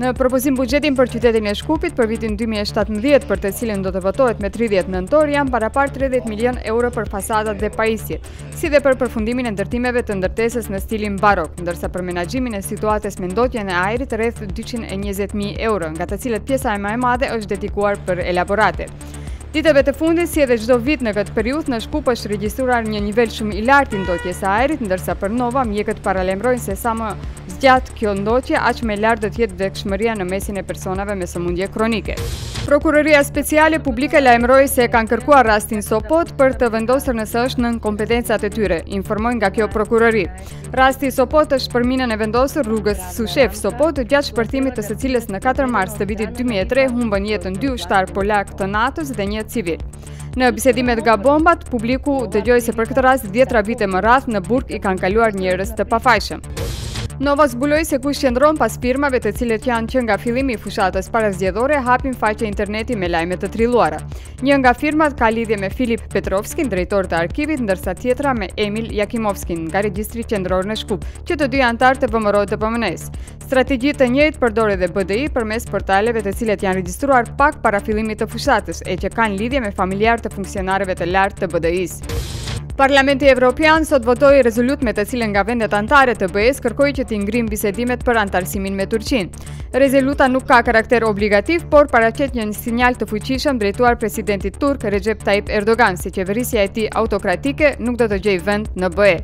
Në propozim buxhetin për qytetin e Shkupit për vitin 2017, për të cilën do të votohet me 30 nëntor, janë parapar 30 milion euro për fasadat dhe pajisjet, si dhe për përfundimin e ndërtimeve të ndërtesës në stilin barok, ndërsa për menaxhimin e situatës me ndotjen e ajrit rreth 220.000 euro, nga të cilët pjesa më e madhe është dedikuar për elaborate. Ditëve të fundit, si edhe çdo vit në këtë periudhë, në Shkup është regjistruar një nivel shumë i lartë i ndotjes së ajrit, ndërsa për Nova mjekët paralemrojnë se sa më zgjat kjo ndotje, aq më lart do të jetë vdekshmëria në mesin e personave me sëmundje kronike. Prokuroria Speciale Publike lajmëroi se kanë kërkuar rastin Sopot për të vendosur nëse është nën kompetencat e tyre, informojnë nga kjo prokurori. Rasti Sopot është për minën e vendosur rrugës Sushef Sopot, gjatë shpërthimit të së cilës në 4 mars të vitit 2003 humbën jetën 2 ushtar polak të NATO-s dhe një civil. Në bisedimet nga bombat, publiku dëgjoi se për këtë rast 10 vite më radh në burg i kanë kaluar njerëz të pafajshëm. Nova zbuloi se kush qëndron pas firmave të cilët janë që nga fillimi i fushatës parazgjedhore hapin faqe interneti me lajme të trilluara. Një nga firmat ka lidhje me Filip Petrovskin, drejtor të arkivit, ndërsa tjetra me Emil Jakimovskin, nga regjistri qendror në Shkup, që të dy anëtar të VMRO-TPMN-s. Strategji të njëjtë përdor edhe BDI përmes portaleve të cilet janë regjistruar pak para fillimit të fushatës, e që kanë lidhje me familjar të funksionarëve të lartë të BDI-s. Parlamenti Evropian sot votoi rezolut me të cilën nga vendet anëtare të BE-s kërkoi që t'i ngrim bisedimet për anëtarësimin me Turqinë. Rezoluta nuk ka karakter obligativ, por paraqet një sinjal të fuqishëm drejtuar presidentit turk Recep Tayyip Erdogan se qeverisja e tij autokratike nuk do të gjejë vend në BE.